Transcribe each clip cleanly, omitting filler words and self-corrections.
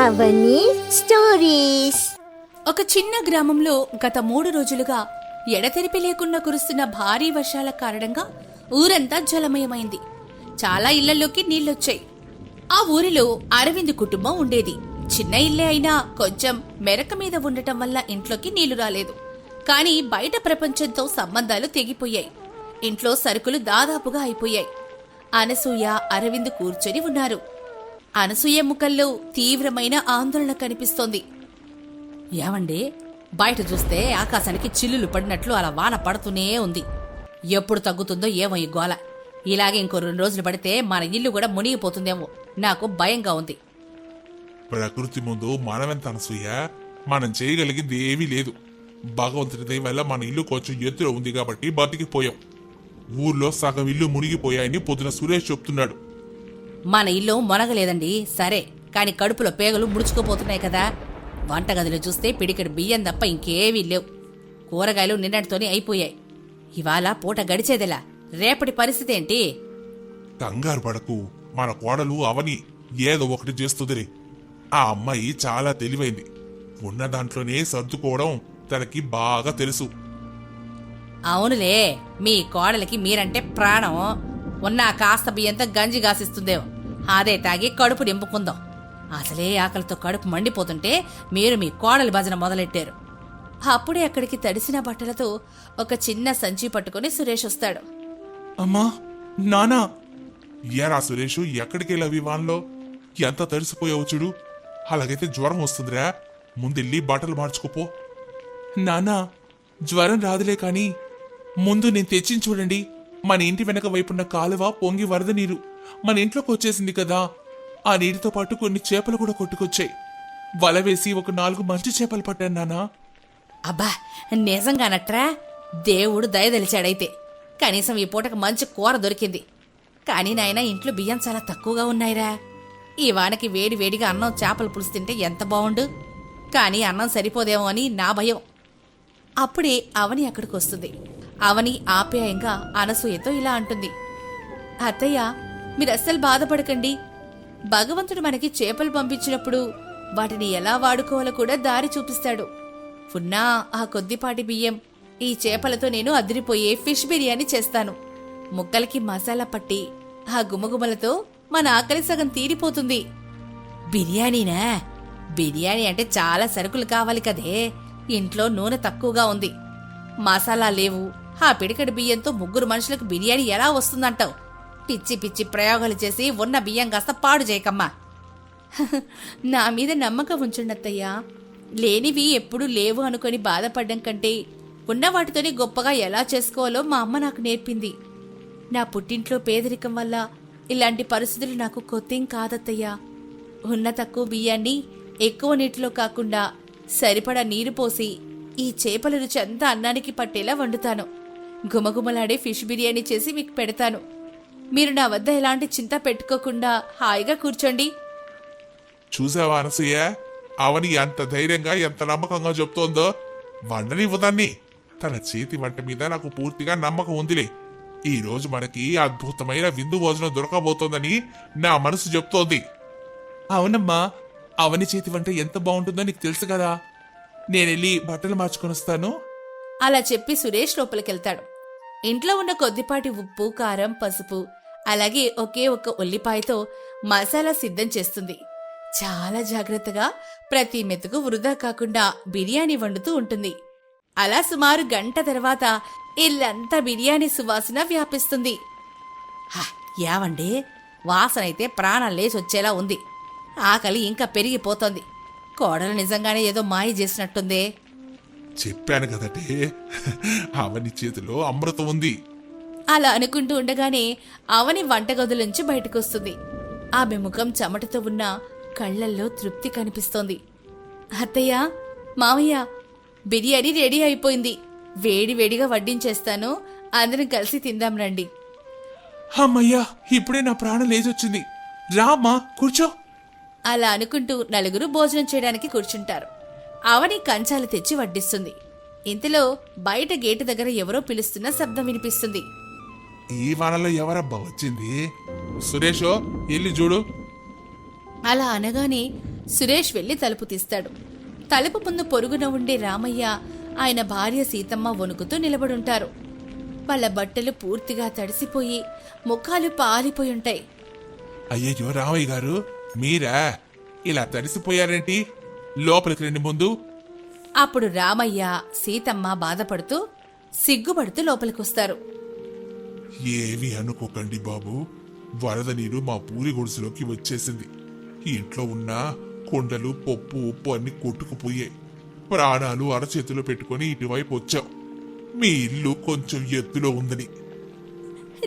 అవని stories. ఒక చిన్న గ్రామంలో గత 3 రోజులుగా ఎడతెరిపి లేకుండా కురుస్తున్న భారీ వర్షాల కారణంగా ఊరంతా జలమయమైంది. చాలా ఇళ్లలోకి నీళ్లొచ్చాయి. ఆ ఊరిలో అరవింద్ కుటుంబం ఉండేది. చిన్న ఇల్లే అయినా కొంచెం మెరక మీద ఉండటం వల్ల ఇంట్లోకి నీళ్లు రాలేదు. కానీ బయట ప్రపంచంతో సంబంధాలు తెగిపోయాయి. ఇంట్లో సరుకులు దాదాపుగా అయిపోయాయి. అనసూయ, అరవింద్ కూర్చొని ఉన్నారు. అనసూయ ముఖంలో తీవ్రమైన ఆందోళన కనిపిస్తోంది. ఏమండి, బయట చూస్తే ఆకాశానికి చిల్లులు పడినట్లు అలా వాన పడుతూనే ఉంది. ఎప్పుడు తగ్గుతుందో ఏమో ఈ గోల. ఇలాగే ఇంకో 2 రోజులు పడితే మన ఇల్లు కూడా మునిగిపోతుందేమో. నాకు భయంగా ఉంది. ప్రకృతి ముందు మనమెంత అనసూయ, మనం చేయగలిగింది ఏమీ లేదు. భగవంతుడి దయ వల్ల మన ఇల్లు కొంచెం ఎత్తులో ఉంది కాబట్టి బతికిపోయాం. ఊర్లో సగం ఇల్లు మునిగిపోయాయని పొద్దున సురేష్ చెప్తున్నాడు. మన ఇల్లు మొనగలేదండి, సరే, కాని కడుపులో పేగలు ముడుచుకుపోతున్నాయి కదా. వంటగదిలో చూస్తే పిడికెడు బియ్యం తప్ప ఇంకేవీ లేవు. కూరగాయలు నిన్నటితోనే అయిపోయాయి. ఇవాళ పూట గడిచేదిలా, రేపటి పరిస్థితి ఏంటి? కంగారు పడకు, మన కోడలు అవని ఏదో ఒకటి చేస్తుందిరే. ఆ అమ్మాయి చాలా తెలివైంది. ఉన్న దాంట్లోనే సర్దుకోవడం తనకి బాగా తెలుసు. అవునులే, మీ కోడలికి మీరంటే ప్రాణం. ఉన్న కాస్త బియ్యంతో గంజి గాసిస్తుందేమో, అదే తాగి కడుపు నింపుకుందాం. అసలే ఆకలితో కడుపు మండిపోతుంటే మీరు మీ కోడలి భజన మొదలెట్టారు. అప్పుడే అక్కడికి తడిసిన బట్టలతో ఒక చిన్న సంచి పట్టుకుని సురేష్ వస్తాడు. అమ్మా, నానా. ఏరా సురేషు, ఎక్కడికి వెళ్ళావు వాన్లో? ఎంత తడిసిపోయావు చూడు. అలాగైతే జ్వరం వస్తుందిరా. ముందెళ్ళి బట్టలు మార్చుకోపో. నానా, జ్వరం రాదులే కాని ముందు నేను తెచ్చింది చూడండి. మన ఇంటి వెనక వైపున్న కాలువ పొంగి వరద నీరు మన ఇంట్లోకి వచ్చేసింది కదా. ఆ నీటితో పాటు కొన్ని చేపలు కూడా కొట్టుకొచ్చాయి. వల వేసి ఒక 4 మంచి చేపలు పట్టాను నానా. అబ్బా, నిజంగానట్రా? దేవుడు దయదలిచాడైతే. కనీసం ఈ పూటకు మంచి కూర దొరికింది. కానీ నాయన, ఇంట్లో బియ్యం చాలా తక్కువగా ఉన్నాయిరా. ఈ వానకి వేడి వేడిగా అన్నం చేపల పులుసు తింటే ఎంత బావుండు. కానీ అన్నం సరిపోదేమో అని నా భయం. అప్పుడే అవని అక్కడికి వస్తుంది. అవని ఆప్యాయంగా అనసూయతో ఇలా అంటుంది. అత్తయ్య, మీరు అస్సలు బాధపడకండి. భగవంతుడు మనకి చేపలు పంపించినప్పుడు వాటిని ఎలా వాడుకోవాలో కూడా దారి చూపిస్తాడు. ఉన్నా ఆ కొద్దిపాటి బియ్యం, ఈ చేపలతో నేను అదిరిపోయే ఫిష్ బిర్యానీ చేస్తాను. ముక్కలకి మసాలా పట్టి ఆ గుమగుమలతో మన ఆకలి సగం తీరిపోతుంది. బిర్యానీనా? బిర్యానీ అంటే చాలా సరుకులు కావాలి కదే. ఇంట్లో నూనె తక్కువగా ఉంది, మసాలా లేవు. ఆ పిడికడి బియ్యంతో 3 మనుషులకు బిర్యానీ ఎలా వస్తుందంటావు? పిచ్చి పిచ్చి ప్రయోగాలు చేసి ఉన్న బియ్యం కాస్త పాడు చేయకమ్మా. నా మీద నమ్మకం ఉంచుండత్తయ్యా. లేనివి ఎప్పుడూ లేవు అనుకొని బాధపడ్డం కంటే ఉన్న వాటితోనే గొప్పగా ఎలా చేసుకోవాలో మా అమ్మ నాకు నేర్పింది. నా పుట్టింట్లో పేదరికం వల్ల ఇలాంటి పరిస్థితులు నాకు కొత్తేం కాదత్తయ్యా. ఉన్న తక్కువ బియ్యాన్ని ఎక్కువ నీటిలో కాకుండా సరిపడా నీరు పోసి ఈ చేపల రుచి అంతా అన్నానికి పట్టేలా వండుతాను. గుమగుమలాడే ఫిష్ బిర్యానీ చేసి మీకు పెడతాను. మీరు నా వద్ద ఎలాంటి చింత పెట్టుకోకుండా హాయిగా కూర్చోండి. చూసావా అనసూయ, అవని ఎంత ధైర్యంగా ఎంత నమ్మకంగా చెప్తోందో. వండనివ్వదాన్ని. తన చేతి వంట మీద నాకు పూర్తిగా నమ్మకం ఉందిలే. ఈ రోజు మనకి అద్భుతమైన విందు భోజనం దొరకబోతోందని నా మనసు చెప్తోంది. అవునమ్మా, అవని చేతి వంట ఎంత బాగుంటుందో నీకు తెలుసు కదా. నేనెళ్ళి బట్టలు మార్చుకొని వస్తాను. అలా చెప్పి సురేష్ లోపలికెళ్తాడు. ఇంట్లో ఉన్న కొద్దిపాటి ఉప్పు, కారం, పసుపు, అలాగే ఒకే ఒక్క ఉల్లిపాయతో మసాలా సిద్ధం చేస్తుంది. చాలా జాగ్రత్తగా ప్రతి మెతుకు వృధా కాకుండా బిర్యానీ వండుతూ ఉంటుంది. అలా సుమారు గంట తర్వాత ఇల్లంతా బిర్యానీ సువాసన వ్యాపిస్తుంది. యావండి, వాసనైతే ప్రాణం లేచొచ్చేలా ఉంది. ఆకలి ఇంకా పెరిగిపోతోంది. కోడలు నిజంగానే ఏదో మాయ చేసినట్టుందే. చెప్పాను కదటే, అవని చేతిలో అమృతం ఉంది. అలా అనుకుంటూ ఉండగానే అవని వంటగదులోంచి బయటకొస్తుంది. ఆమె ముఖం చెమటతో ఉన్న కళ్లల్లో తృప్తి కనిపిస్తోంది. అత్తయ్య, మామయ్య, బిర్యానీ రెడీ అయిపోయింది. వేడి వేడిగా వడ్డించేస్తాను. అందరం కలిసి తిందాం రండి. అమ్మయ్యా, ఇప్పుడే నా ప్రాణం లేచొచ్చింది. రామ్మా, కూర్చో. అలా అనుకుంటూ నలుగురు భోజనం చేయడానికి కూర్చుంటారు. అవని కంచాలు తెచ్చి వడ్డిస్తుంది. ఇంతలో బయట గేటు దగ్గర ఎవరో పిలుస్తున్న శబ్దం వినిపిస్తుంది. ఈ వానలో ఎవరబ్బా వచ్చింది? సురేషో, వెళ్ళి చూడు. అలా అనగానే సురేష్ వెళ్లి తలుపు తీస్తాడు. తలుపు ముందు పొరుగున ఉండే రామయ్య, ఆయన భార్య సీతమ్మ వణుకుతూ నిలబడుంటారు. వాళ్ళ బట్టలు పూర్తిగా తడిసిపోయి ముఖాలు పాలిపోయి ఉంటాయి. అయ్యయ్యో రామయ్య గారు, మీరా ఇలా తడిసిపోయారేంటి? లోపలికి రండి ముందు. అప్పుడు రామయ్య, సీతమ్మ బాధపడుతూ సిగ్గుపడుతూ లోపలికొస్తారు. ఏవి అనుకోకండి బాబు, వరద నీరు మా పూరి గుడిసెలోకి వచ్చేసింది. ఇంట్లో ఉన్న కొండలు, పప్పు, ఉప్పు అన్ని కొట్టుకుపోయాయి. ప్రాణాలు అరచేతిలో పెట్టుకొని ఇటువైపు వచ్చాం. మీ ఇల్లు కొంచెం ఎత్తులో ఉందని.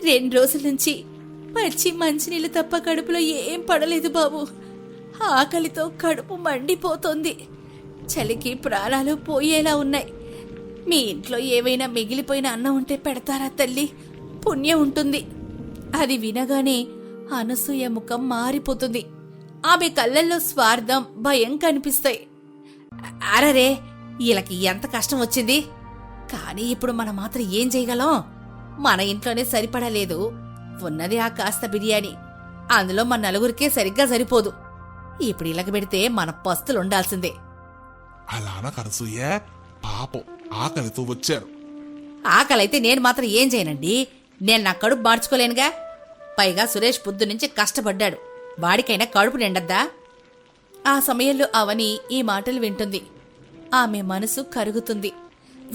2 రోజుల నుంచి పచ్చి మంచినీళ్ళు తప్ప కడుపులో ఏం పడలేదు బాబు. ఆకలితో కడుపు మండిపోతోంది. చలికి ప్రాణాలు పోయేలా ఉన్నాయి. మీ ఇంట్లో ఏవైనా మిగిలిపోయిన అన్నం ఉంటే పెడతారా తల్లి? పుణ్యం ఉంటుంది. అది వినగానే అనసూయ ముఖం మారిపోతుంది. ఆమె కళ్ళల్లో స్వార్థం, భయం కనిపిస్తాయి. అరరే, వీళ్ళకి ఎంత కష్టం వచ్చింది. కానీ ఇప్పుడు మనం మాత్రం ఏం చేయగలం? మన ఇంట్లోనే సరిపడలేదు. ఉన్నది ఆ కాస్త బిర్యానీ. అందులో మన నలుగురికే సరిగ్గా సరిపోదు. ఇప్పుడు ఇలాగ పెడితే మన పస్తులు ఉండాల్సిందే. అలానా కనసూయ, పాపం ఆకలితో వచ్చారు. ఆకలైతే నేను మాత్రం ఏం చేయనండి. నేను నా కడుపు మార్చుకోలేనుగా. పైగా సురేష్ పొద్దు నుంచి కష్టపడ్డాడు. వాడికైనా కడుపు నిండద్దా? ఆ సమయంలో అవని ఈ మాటలు వింటుంది. ఆమె మనసు కరుగుతుంది.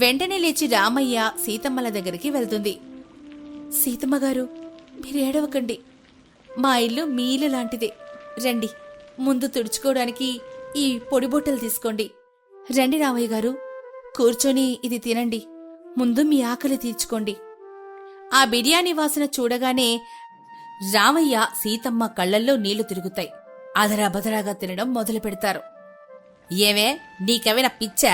వెంటనే లేచి రామయ్య, సీతమ్మల దగ్గరికి వెళ్తుంది. సీతమ్మగారు, మీరు ఏడవకండి. మా ఇల్లు మీ ఇల్లు లాంటిదే. రండి, ముందు తుడుచుకోవడానికి ఈ పొడి బొట్టలు తీసుకోండి. రండి రామయ్య గారు, కూర్చొని ఇది తినండి. ముందు మీ ఆకలి తీర్చుకోండి. ఆ బిర్యానీ వాసన చూడగానే రామయ్య, సీతమ్మ కళ్లల్లో నీళ్లు తిరుగుతాయి. అదరాబదరాగా తినడం మొదలు పెడతారు. ఏవే, నీకెవైనా పిచ్చా?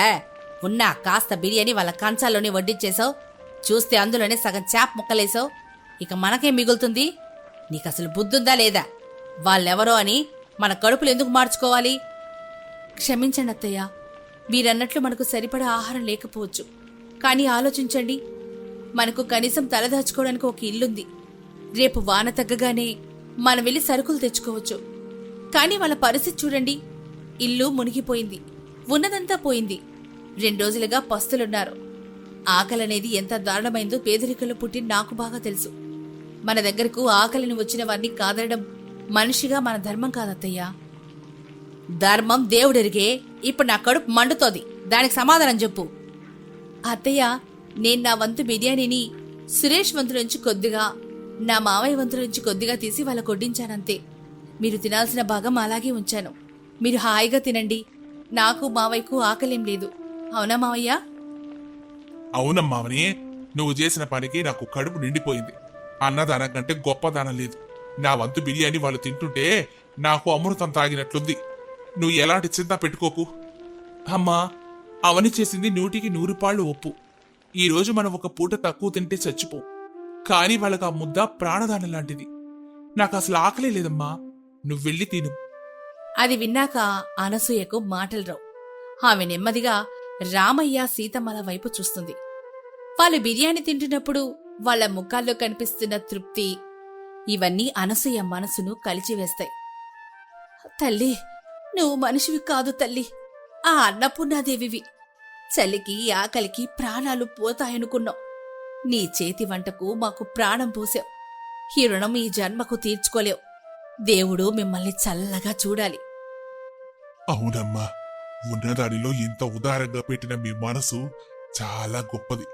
ఉన్నా కాస్త బిర్యానీ వాళ్ళ కంచాల్లోనే వడ్డించేశావు. చూస్తే అందులోనే సగం చేప ముక్కలేసావు. ఇక మనకేం మిగులుతుంది? నీకసలు బుద్ధుందా లేదా? వాళ్ళెవరో అని మన కడుపులు ఎందుకు మార్చుకోవాలి? క్షమించండి అత్తయ్య, మీరన్నట్లు మనకు సరిపడా ఆహారం లేకపోవచ్చు. కానీ ఆలోచించండి, మనకు కనీసం తలదాచుకోవడానికి ఒక ఇల్లుంది. రేపు వాన తగ్గగానే మనం వెళ్ళి సరుకులు తెచ్చుకోవచ్చు. కానీ వాళ్ళ పరిస్థితి చూడండి. ఇల్లు మునిగిపోయింది, ఉన్నదంతా పోయింది. 2 రోజులుగా పస్తులున్నారు. ఆకలనేది ఎంత దారుణమైందో పేదరికంలో పుట్టి నాకు బాగా తెలుసు. మన దగ్గరకు ఆకలిని వచ్చిన వారిని కాదనడం మనిషిగా మన ధర్మం కాదత్తయ్యా. ధర్మం దేవుడెరిగే. ఇప్పుడు నా కడుపు మండుతోంది. దానికి సమాధానం చెప్పు. అత్తయ్య, నేను నా వంతు బిర్యానీని సురేష్ వంతు నుంచి కొద్దిగా, నా మావయ్య వంతు నుంచి కొద్దిగా తీసి వాళ్ళకు వడ్డించానంతే. మీరు తినాల్సిన భాగం అలాగే ఉంచాను. మీరు హాయిగా తినండి. నాకు మావయ్యకు ఆకలేం లేదు. అవునా మావయ్య? అవునమ్మావని, నువ్వు చేసిన పనికి నాకు కడుపు నిండిపోయింది. అన్నదానం కంటే గొప్ప దానం లేదు. నా వంతు బిర్యానీ వాళ్ళు తింటుంటే నాకు అమృతం తాగినట్లుంది. నువ్వు ఎలాంటి చింత పెట్టుకోకు. అమ్మా, అవని చేసింది 100కి 100 పాళ్ళు ఒప్పు. ఈరోజు మనం ఒక పూట తక్కువ తింటే చచ్చిపో. కానీ వాళ్ళకి ఆ ముద్ద ప్రాణదానం లాంటిది. నాకు అసలు ఆకలే లేదమ్మా. నువ్వు వెళ్ళి తిను. అది విన్నాక అనసూయకు మాటలు రావు. ఆమె నెమ్మదిగా రామయ్య, సీతమ్మల వైపు చూస్తుంది. వాళ్ళు బిర్యానీ తింటున్నప్పుడు వాళ్ళ ముఖాల్లో కనిపిస్తున్న తృప్తి, ఇవన్నీ అనసూయ మనసును కలిచివేస్తాయి. తల్లి, నువ్వు మనిషివి కాదు తల్లి, ఆ అన్నపూర్ణాదేవివి. చలికి ఆకలికి ప్రాణాలు పోతాయనుకున్నావు. నీ చేతి వంటకు మాకు ప్రాణం పోసావు. ఈ రుణం ఈ జన్మకు తీర్చుకోలేవు. దేవుడు మిమ్మల్ని చల్లగా చూడాలి. అవునమ్మా, ఉన్నదానిలో ఇంత ఉదారంగా పెట్టిన మీ మనసు చాలా గొప్పది.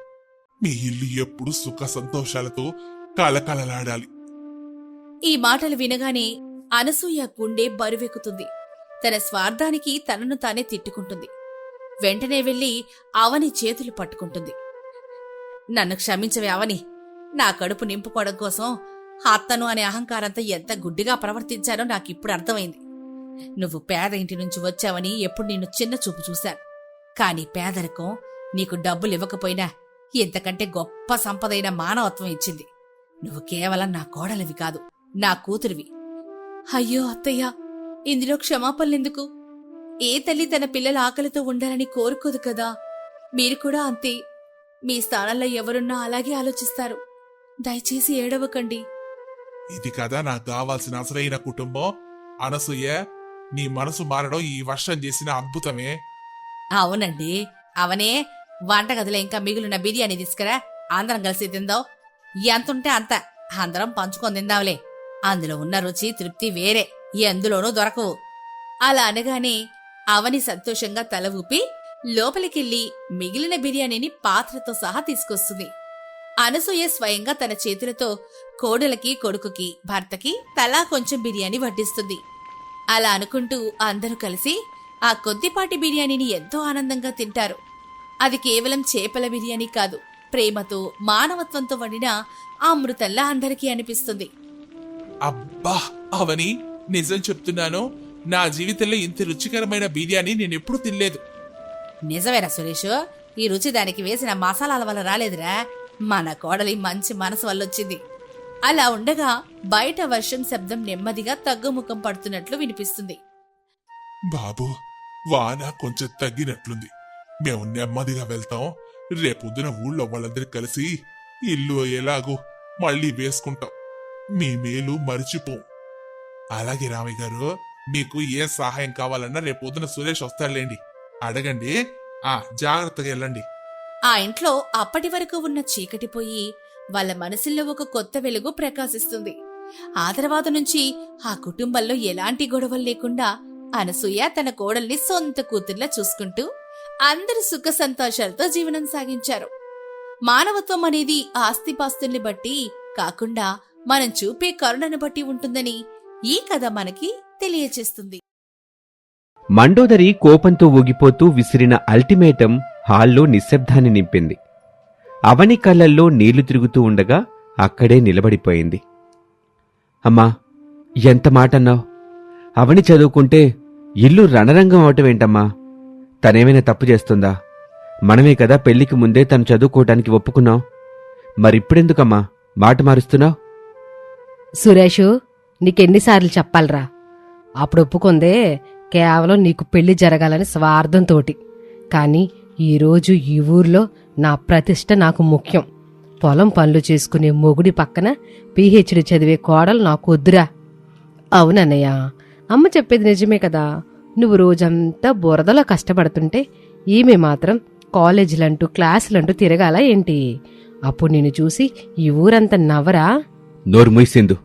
మీ ఇల్లు ఎప్పుడు సుఖ సంతోషాలతో కలకలలాడాలి. ఈ మాటలు వినగానే అనసూయ గుండె బరువెక్కుతుంది. తన స్వార్థానికి తనను తానే తిట్టుకుంటుంది. వెంటనే వెళ్లి అవని చేతులు పట్టుకుంటుంది. నన్ను క్షమించవే అవని. నా కడుపు నింపుకోవడం కోసం అత్తను అనే అహంకారంతో ఎంత గుడ్డిగా ప్రవర్తించానో నాకిప్పుడు అర్థమైంది. నువ్వు పేద ఇంటి నుంచి వచ్చావని ఎప్పుడు నిన్ను చిన్న చూపు చూశాను. కాని పేదరికం నీకు డబ్బులు ఇవ్వకపోయినా ఇంతకంటే గొప్ప సంపదైన మానవత్వం ఇచ్చింది. నువ్వు కేవలం నా కోడలివి కాదు, నా కూతురివి. అయ్యో అత్తయ్య, ఇందులో క్షమాపణలెందుకు? ఏ తల్లి తన పిల్లల ఆకలితో ఉండాలని కోరుకోదు కదా. మీరు కూడా అంతే. మీ స్థానంలో ఎవరున్నా అలాగే ఆలోచిస్తారు. దయచేసి ఏడవకండి. ఇది కదా నాకు కావాల్సిన అసలైన కుటుంబం. అనసూయ, నీ మనసు మారడం ఈ వర్షం చేసిన అద్భుతమే. అవునండి, అవనే వంటగదిలో ఇంకా మిగిలిన బిర్యానీ తీసుకురా, అందరం కలిసి తిందాం. ఎంతుంటే అంత అందరం పంచుకొని తిందాంలే. అందులో ఉన్న రుచి తృప్తి వేరే ఎందులోనూ దొరకవు. అలా అనగానే అవని సంతోషంగా తల ఊపి లోపలికెళ్ళి మిగిలిన బిర్యానీని పాత్రతో సహా తీసుకొస్తుంది. అనసూయ స్వయంగా తన చేతులతో కోడలకి, కొడుకుకి, భర్తకి తలా కొంచెం బిర్యానీ వడ్డిస్తుంది. అలా అనుకుంటూ అందరూ కలిసి ఆ కొద్దిపాటి బిర్యానీని ఎంతో ఆనందంగా తింటారు. అది కేవలం చేపల బిర్యానీ కాదు, ప్రేమతో, మానవత్వంతో వండిన అమృతంలా అందరికీ అనిపిస్తుంది. అబ్బా అవని, నిజం చెప్తున్నాను, నా జీవితంలో ఇంత రుచికరమైన బిర్యానీ నేనెప్పుడూ తినలేదు. నిజమేరా సురేష్, ఈ రుచి దానికి వేసిన మసాలాల వల్ల రాలేదురా, మన కోడలి మంచి మనసు వల్లొచ్చింది. అలా ఉండగా బయట వర్షం శబ్దం నెమ్మదిగా తగ్గుముఖం పడుతున్నట్లు వినిపిస్తుంది. బాబు, వాన కొంచెం తగ్గినట్లుంది. మేము నెమ్మదిగా వెళ్తాం. రేపొద్దున ఊళ్ళో వాళ్ళందరూ కలిసి ఇల్లు ఎలాగో మళ్ళీ వేసుకుంటాం. మీ మేలు మరిచిపోం. అలాగే రామయ్య గారు, మీకు ఏ సహాయం కావాలన్నా రేపొద్దున సురేష్ వస్తాడులేండి, అడగండి. జాగ్రత్తగా వెళ్ళండి. ఆ ఇంట్లో అప్పటి వరకు ఉన్న చీకటి పోయి వాళ్ళ మనసుల్లో ఒక కొత్త వెలుగు ప్రకాశిస్తుంది. ఆ తర్వాత నుంచి ఆ కుటుంబంలో ఎలాంటి గొడవలు లేకుండా అనసూయ తన కోడల్ని సొంత కూతుర్లా చూసుకుంటూ అందరు సుఖ సంతోషాలతో జీవనం సాగించారు. మానవత్వం అనేది ఆస్తిపాస్తుల్ని బట్టి కాకుండా మనం చూపే కరుణను బట్టి ఉంటుందని ఈ కథ మనకి తెలియచేస్తుంది. మండోదరి కోపంతో ఊగిపోతూ విసిరిన అల్టిమేటం హాల్లో నిశ్శబ్దాన్ని నింపింది. అవని కళ్ళల్లో నీళ్లు తిరుగుతూ ఉండగా అక్కడే నిలబడిపోయింది. అమ్మా, ఎంత మాటన్నావు? అవని చదువుకుంటే ఇల్లు రణరంగం అవటమేంటమ్మా? తనేమైనా తప్పు చేస్తుందా? మనమే కదా పెళ్లికి ముందే తను చదువుకోవటానికి ఒప్పుకున్నాం. మరిప్పుడెందుకమ్మా మాట మారుస్తున్నావు? సురేషు, నీకెన్నిసార్లు చెప్పాలరా? అప్పుడు ఒప్పుకుందే కేవలం నీకు పెళ్లి జరగాలని స్వార్థంతోటి. కాని ఈరోజు ఈ ఊర్లో నా ప్రతిష్ట నాకు ముఖ్యం. పొలం పనులు చేసుకునే మొగుడి పక్కన పీహెచ్డీ చదివే కోడలు నాకు వద్దురా. అవునన్నయ్య, అమ్మ చెప్పేది నిజమే కదా. నువ్వు రోజంతా బురదలో కష్టపడుతుంటే ఈమె మాత్రం కాలేజీలంటూ క్లాసులంటూ తిరగాల ఏంటి? అప్పుడు నిన్ను చూసి ఈ ఊరంతా నవ్వరా? నోరు మూసిందు.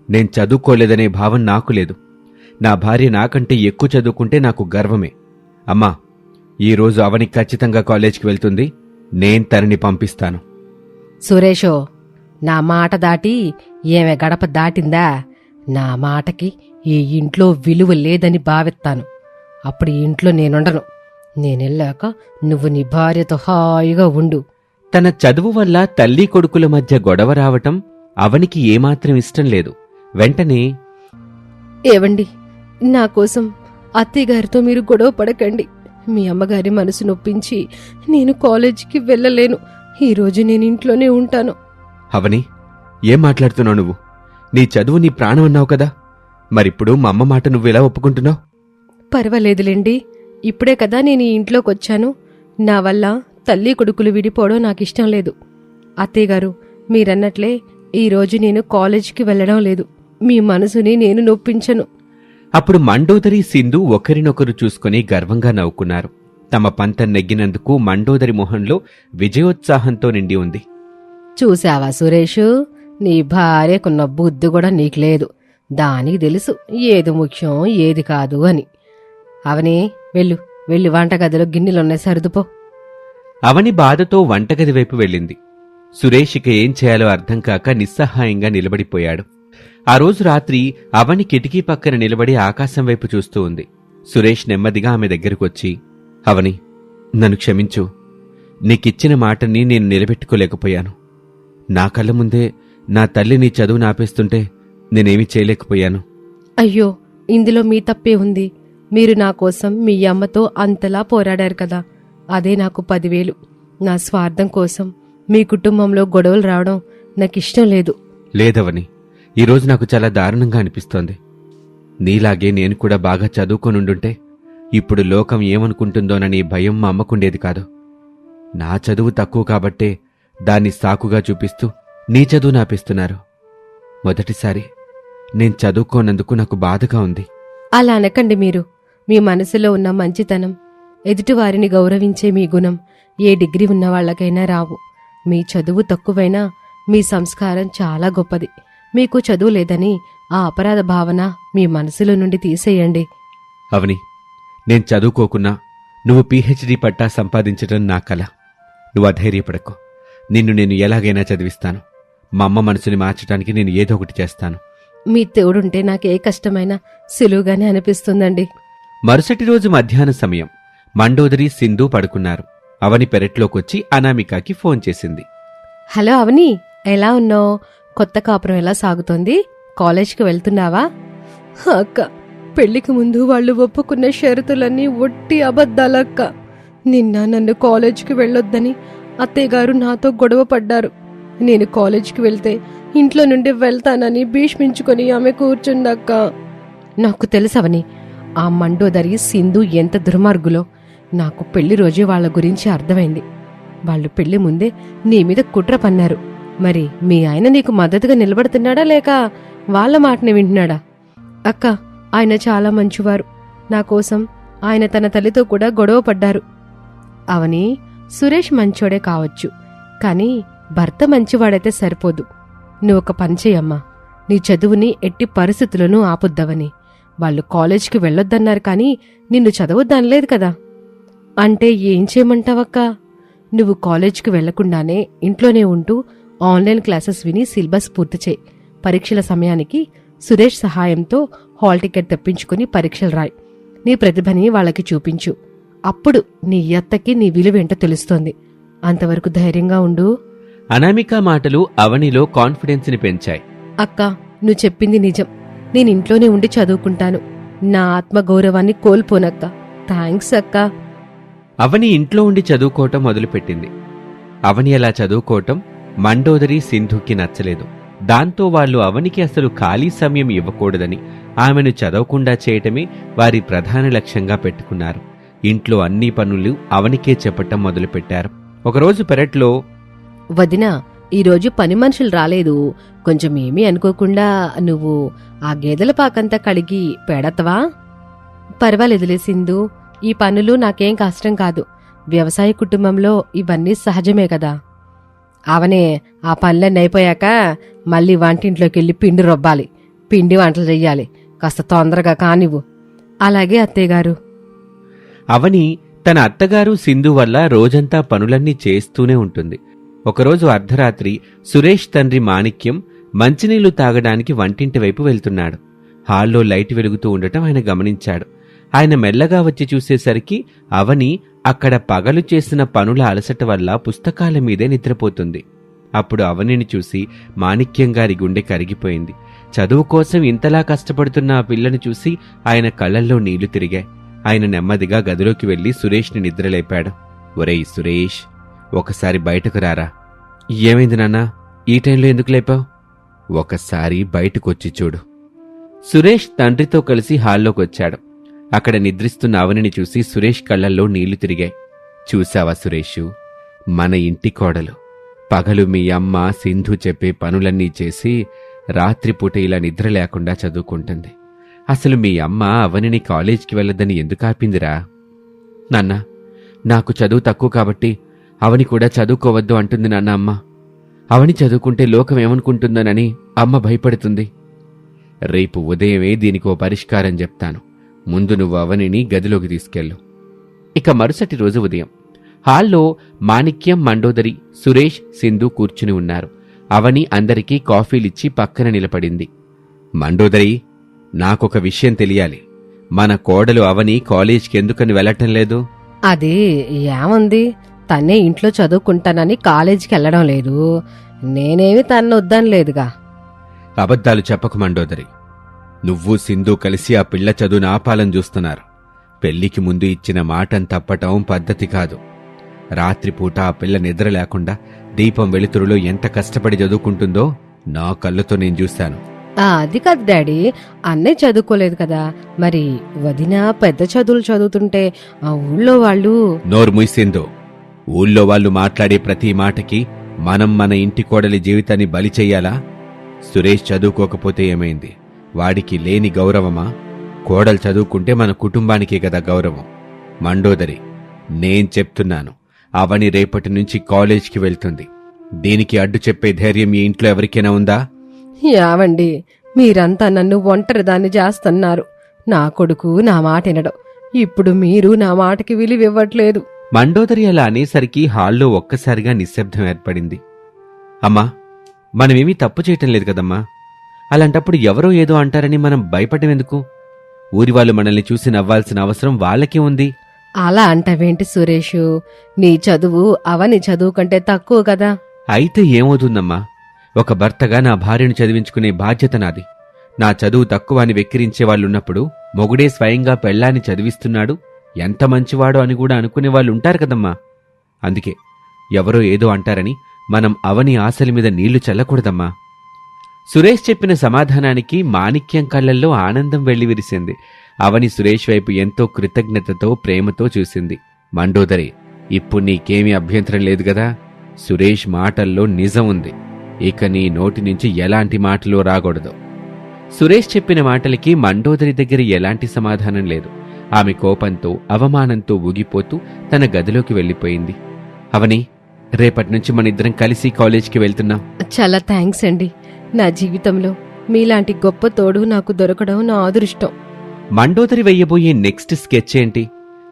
నేను చదువుకోలేదనే భావం నాకు లేదు. నా భార్య నాకంటే ఎక్కువ చదువుకుంటే నాకు గర్వమే. అమ్మా, ఈరోజు అవని ఖచ్చితంగా కాలేజ్కి వెళ్తుంది. నేను తనని పంపిస్తాను. సురేషో, నా మాట దాటి ఏమే గడప దాటిందా? నా మాటకి ఈ ఇంట్లో విలువ లేదని భావిస్తాను. అప్పుడు ఈ ఇంట్లో నేనుండను. నేనెళ్ళాక నువ్వు నీ భార్యతో హాయిగా ఉండు. తన చదువు వల్ల తల్లి కొడుకుల మధ్య గొడవ రావటం అవనికి ఏమాత్రం ఇష్టం లేదు. వెంటనే, ఏవండి, నా కోసం అత్తయ్యగారితో మీరు గొడవ పడకండి. మీ అమ్మగారి మనసు నొప్పించి నేను కాలేజీకి వెళ్ళలేను. ఈరోజు నేను ఇంట్లోనే ఉంటాను. అవని, ఏం మాట్లాడుతున్నావు నువ్వు? నీ చదువు నీ ప్రాణం అన్నావు కదా. మరిప్పుడు మా అమ్మ మాట నువ్వెలా ఒప్పుకుంటున్నావు? పర్వాలేదులేండి, ఇప్పుడే కదా నేను ఈ ఇంట్లోకొచ్చాను. నా వల్ల తల్లి కొడుకులు విడిపోవడం నాకిష్టం లేదు. అత్తయ్యగారు, మీరన్నట్లే ఈరోజు నేను కాలేజీకి వెళ్లడం లేదు. మీ మనసుని నేను నొప్పించను. అప్పుడు మండోదరి, సింధు ఒకరినొకరు చూసుకుని గర్వంగా నవ్వుకున్నారు. తమ పంతం నెగ్గినందుకు మండోదరి మొహంలో విజయోత్సాహంతో నిండి ఉంది. చూశావా సురేషు, నీ భార్యకున్న బుద్ధి కూడా నీకు లేదు. దానికి తెలుసు ఏది ముఖ్యం ఏది కాదు అని. అవని, వెళ్ళు వంటగదిలో గిన్నెలున్నాయి, సర్దుపో. అవని బాధతో వంటగది వైపు వెళ్ళింది. సురేష్ ఇక ఏం చేయాలో అర్థం కాక నిస్సహాయంగా నిలబడిపోయాడు. ఆ రోజు రాత్రి అవని కిటికీ పక్కన నిలబడి ఆకాశం వైపు చూస్తూ ఉంది. సురేష్ నెమ్మదిగా ఆమె దగ్గరకొచ్చి, అవని, నన్ను క్షమించు. నీకిచ్చిన మాటని నేను నిలబెట్టుకోలేకపోయాను. నా కళ్ళ ముందే నా తల్లి నీ చదువు నాపేస్తుంటే నేనేమీ చేయలేకపోయాను. అయ్యో, ఇందులో మీ తప్పే ఉంది. మీరు నా కోసం మీ అమ్మతో అంతలా పోరాడారు కదా, అదే నాకు 10,000. నా స్వార్థం కోసం మీ కుటుంబంలో గొడవలు రావడం నాకిష్టం లేదు. లేదవని, ఈరోజు నాకు చాలా దారుణంగా అనిపిస్తోంది. నీలాగే నేను కూడా బాగా చదువుకొనుండుంటే ఇప్పుడు లోకం ఏమనుకుంటుందోనని భయం మా అమ్మకుండేది కాదు. నా చదువు తక్కువ కాబట్టే దాన్ని సాకుగా చూపిస్తూ నీ చదువు నాపిస్తున్నారు. మొదటిసారి నేను చదువుకోనందుకు నాకు బాధగా ఉంది. అలా అనకండి మీరు. మీ మనసులో ఉన్న మంచితనం, ఎదుటివారిని గౌరవించే మీ గుణం ఏ డిగ్రీ ఉన్న వాళ్ళకైనా రావు. మీ చదువు తక్కువైనా మీ సంస్కారం చాలా గొప్పది. మీకు చదువు లేదని ఆ అపరాధ భావన మీ మనసులో నుండి తీసేయండి. అవని, నేను చదువుకోకున్నా నువ్వు పీహెచ్డీ పట్టా సంపాదించడం నా కల. నువ్వు అధైర్యపడకు. నిన్ను నేను ఎలాగైనా చదివిస్తాను. మా అమ్మ మనసుని మార్చడానికి నేను ఏదో ఒకటి చేస్తాను. మీ తోడుంటే నాకే కష్టమైనా సులువుగానే అనిపిస్తుందండి. మరుసటి రోజు మధ్యాహ్న సమయం మండోదరి, సింధు పడుకున్నారు. అవని పెరట్లోకొచ్చి అనామికకి ఫోన్ చేసింది. హలో అవని, ఎలా ఉన్నావు? కొత్త కాపురం ఎలా సాగుతోంది? కాలేజ్కి వెళ్తున్నావా? అక్క, పెళ్లికి ముందు వాళ్ళు ఒప్పుకున్న షరతులన్నీ ఒట్టి అబద్ధాలక్క. నిన్న నన్ను కాలేజ్కి వెళ్ళొద్దని అత్తయ్యగారు నాతో గొడవ పడ్డారు. నేను కాలేజ్కి వెళ్తే ఇంట్లో నుండి వెళ్తానని భీష్మించుకొని ఆమె కూర్చుందక్క. నాకు తెలుసవని, ఆ మండోదరి, సింధు ఎంత దుర్మార్గులో నాకు పెళ్లి రోజు వాళ్ళ గురించి అర్థమైంది. వాళ్ళు పెళ్లి ముందే నీ మీద కుట్ర పన్నారు. మరి మీ ఆయన నీకు మద్దతుగా నిలబడుతున్నాడా లేక వాళ్ళ మాటని వింటున్నాడా? అక్క, ఆయన చాలా మంచివారు. నా కోసం ఆయన తన తల్లితో కూడా గొడవ పడ్డారు. అవని, సురేష్ మంచోడే కావచ్చు, కానీ భర్త మంచివాడైతే సరిపోదు. నువ్వొక పని చెయ్యమ్మా, నీ చదువుని ఎట్టి పరిస్థితులను ఆపుద్దవని. వాళ్ళు కాలేజ్కి వెళ్ళొద్దన్నారు కానీ నిన్ను చదవద్దనలేదు కదా. అంటే ఏం చేయమంటావక్క? నువ్వు కాలేజ్కి వెళ్లకుండానే ఇంట్లోనే ఉంటూ ఆన్లైన్ క్లాసెస్ విని సిలబస్ పూర్తి చేయి. పరీక్షల సమయానికి సురేష్ సహాయంతో హాల్ టికెట్ తెప్పించుకుని పరీక్షలు రాయి. నీ ప్రతిభని వాళ్ళకి చూపించు. అప్పుడు నీ అత్తకి నీ విలువేంటో తెలుస్తోంది. అంతవరకు ధైర్యంగా ఉండు. అనామిక మాటలు అవనిలో కాన్ఫిడెన్స్ని పెంచాయి. అక్క, నువ్వు చెప్పింది నిజం. నేను ఇంట్లోనే ఉండి చదువుకుంటాను. నా ఆత్మగౌరవాన్ని కోల్పోనక్క. థ్యాంక్స్ అక్క. అవని ఇంట్లో ఉండి చదువుకోవటం మొదలుపెట్టింది. అవని అలా చదువుకోవటం మండోదరి, సింధుకి నచ్చలేదు. దాంతో వాళ్ళు అవనికి అసలు ఖాళీ సమయం ఇవ్వకూడదని ఆమెను చదవకుండా చేయటమే వారి ప్రధాన లక్ష్యంగా పెట్టుకున్నారు. ఇంట్లో అన్ని పనులు అవనికే చెప్పటం మొదలుపెట్టారు. ఒకరోజు పెరట్లో, వదినా, ఈరోజు పని మనుషులు రాలేదు. కొంచెం ఏమీ అనుకోకుండా నువ్వు ఆ గేదెల పాకంతా కడిగి పెడతవా? పర్వాలేదులే సింధు, ఈ పనులు నాకేం కష్టం కాదు. వ్యవసాయ కుటుంబంలో ఇవన్నీ సహజమే కదా. అవనే, ఆ పనులన్నీ అయిపోయాక మళ్ళీ వంటింట్లోకెళ్ళి పిండి రుబ్బాలి. పిండి వంటలు చెయ్యాలి. కాస్త తొందరగా కానివ్వు. అలాగే అత్తయ్యగారు. అవని తన అత్తగారు సింధు వల్ల రోజంతా పనులన్నీ చేస్తూనే ఉంటుంది. ఒకరోజు అర్ధరాత్రి సురేష్ తండ్రి మాణిక్యం మంచినీళ్లు తాగడానికి వంటింటి వైపు వెళ్తున్నాడు. హాల్లో లైట్ వెలుగుతూ ఉండటం ఆయన గమనించాడు. ఆయన మెల్లగా వచ్చి చూసేసరికి అవని అక్కడ పగలు చేసిన పనుల అలసట వల్ల పుస్తకాల మీదే నిద్రపోతుంది. అప్పుడు అవనిని చూసి మాణిక్యం గారి గుండె కరిగిపోయింది. చదువు కోసం ఇంతలా కష్టపడుతున్న ఆ పిల్లని చూసి ఆయన కళ్ళల్లో నీళ్లు తిరిగాయి. ఆయన నెమ్మదిగా గదిలోకి వెళ్లి సురేష్ని నిద్రలేపాడు. ఒరేయ్ సురేష్, ఒకసారి బయటకు రారా. ఏమైంది నాన్నా, ఈ టైంలో ఎందుకు లేపావు? ఒకసారి బయటకొచ్చి చూడు. సురేష్ తండ్రితో కలిసి హాల్లోకొచ్చాడు. అక్కడ నిద్రిస్తున్న అవనిని చూసి సురేష్ కళ్లల్లో నీళ్లు తిరిగాయి. చూశావా సురేషు, మన ఇంటి కోడలు పగలు మీ అమ్మ సింధు చెప్పే పనులన్నీ చేసి రాత్రిపూట ఇలా నిద్ర లేకుండా చదువుకుంటుంది. అసలు మీ అమ్మ అవనిని కాలేజ్కి వెళ్ళొద్దని ఎందుకు ఆపిందిరా? నాన్న, నాకు చదువు తక్కువ కాబట్టి అవని కూడా చదువుకోవద్దు అంటుంది నాన్న అమ్మ. అవని చదువుకుంటే లోకం ఏమనుకుంటుందోనని అమ్మ భయపడుతుంది. రేపు ఉదయమే దీనికో పరిష్కారం చెప్తాను. ముందు నువ్వు అవనిని గదిలోకి తీసుకెళ్ళు. ఇక మరుసటి రోజు ఉదయం హాల్లో మాణిక్యం, మండోదరి, సురేష్, సింధు కూర్చుని ఉన్నారు. అవని అందరికీ కాఫీలిచ్చి పక్కన నిలబడింది. మండోదరి, నాకొక విషయం తెలియాలి. మన కోడలు అవని కాలేజ్కి ఎందుకని వెళ్ళటం లేదు? అది ఏముంది, తనే ఇంట్లో చదువుకుంటానని కాలేజీకి వెళ్లడం లేదు. నేనేమి తన్ను వద్దనలేదుగా. అబద్ధాలు చెప్పకు మండోదరి. నువ్వు సింధు కలిసి ఆ పిల్ల చదువును ఆపాలని చూస్తున్నారు. పెళ్లికి ముందు ఇచ్చిన మాటను తప్పటం పద్ధతి కాదు. రాత్రిపూట ఆ పిల్ల నిద్ర లేకుండా దీపం వెలుతురులో ఎంత కష్టపడి చదువుకుంటుందో నా కళ్ళతో నేను చూశాను. అది కాదు డాడీ, అన్నయ్య చదువుకోలేదు కదా. మరి వదిన పెద్ద చదువులు చదువుతుంటే ఆ ఊళ్ళో వాళ్ళు... నోరు ముయిసిందో. ఊళ్ళో వాళ్ళు మాట్లాడే ప్రతి మాటకి మనం మన ఇంటి కోడలి జీవితాన్ని బలి చెయ్యాలా? సురేష్ చదువుకోకపోతే ఏమైంది? వాడికి లేని గౌరవమా? కోడలు చదువుకుంటే మన కుటుంబానికే కదా గౌరవం. మండోదరి, నేను చెప్తున్నాను, అవని రేపటి నుంచి కాలేజ్కి వెళ్తుంది. దీనికి అడ్డు చెప్పే ధైర్యం ఈ ఇంట్లో ఎవరికైనా ఉందా? యావండి, మీరంతా నన్ను ఒంటరిదాన్ని చేస్తున్నారు. నా కొడుకు నా మాట వినడం. ఇప్పుడు మీరు నా మాటకి విలువివ్వట్లేదు. మండోదరి అలా అనేసరికి హాల్లో ఒక్కసారిగా నిశ్శబ్దం ఏర్పడింది. అమ్మా, మనమేమీ తప్పు చేయటం లేదు కదమ్మా. అలాంటప్పుడు ఎవరో ఏదో అంటారని మనం భయపడమెందుకు? ఊరి వాళ్ళు మనల్ని చూసి నవ్వాల్సిన అవసరం వాళ్ళకి ఉంది. అలా అంటావేంటి సురేషు? నీ చదువు అవని చదువు కంటే తక్కువ కదా. అయితే ఏమవుతుందమ్మా? ఒక భర్తగా నా భార్యను చదివించుకునే బాధ్యత నాది. నా చదువు తక్కువ అని వెక్కిరించే వాళ్ళున్నప్పుడు మొగుడే స్వయంగా పెళ్ళాన్ని చదివిస్తున్నాడు, ఎంత మంచివాడో అని కూడా అనుకునే వాళ్ళుంటారు కదమ్మా. అందుకే ఎవరో ఏదో అంటారని మనం అవని ఆశల మీద నీళ్లు చల్లకూడదమ్మా. సురేష్ చెప్పిన సమాధానానికి మాణిక్యం కళ్ళల్లో ఆనందం వెళ్లివిరిసింది. అవని సురేష్ వైపు ఎంతో కృతజ్ఞతతో ప్రేమతో చూసింది. మండోదరి, ఇప్పుడు నీకేమీ అభ్యంతరం లేదు గదా? సురేష్ మాటల్లో నిజం ఉంది. ఇక నీ నోటి నుంచి ఎలాంటి మాటలు రాకూడదు. సురేష్ చెప్పిన మాటలకి మండోదరి దగ్గర ఎలాంటి సమాధానం లేదు. ఆమె కోపంతో అవమానంతో ఊగిపోతూ తన గదిలోకి వెళ్లిపోయింది. అవని, రేపటినుంచి మనిద్దరం కలిసి కాలేజ్కి వెళ్తున్నాం. చాలా థ్యాంక్స్ అండి. నా జీవితంలో మీలాంటి గొప్ప తోడు నాకు దొరకడం నా అదృష్టం. మండోదరి వెయ్యబోయే నెక్స్ట్ స్కెచ్ ఏంటి?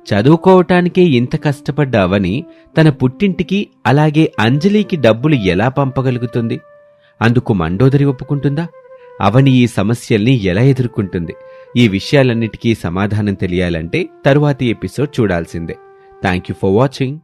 చదువుకోవటానికే ఇంత కష్టపడ్డ అవని తన పుట్టింటికి అలాగే అంజలికి డబ్బులు ఎలా పంపగలుగుతుంది? అందుకు మండోదరి ఒప్పుకుంటుందా? అవని ఈ సమస్యల్ని ఎలా ఎదుర్కొంటుంది? ఈ విషయాలన్నిటికీ సమాధానం తెలియాలంటే తరువాతి ఎపిసోడ్ చూడాల్సిందే. Thank you for watching.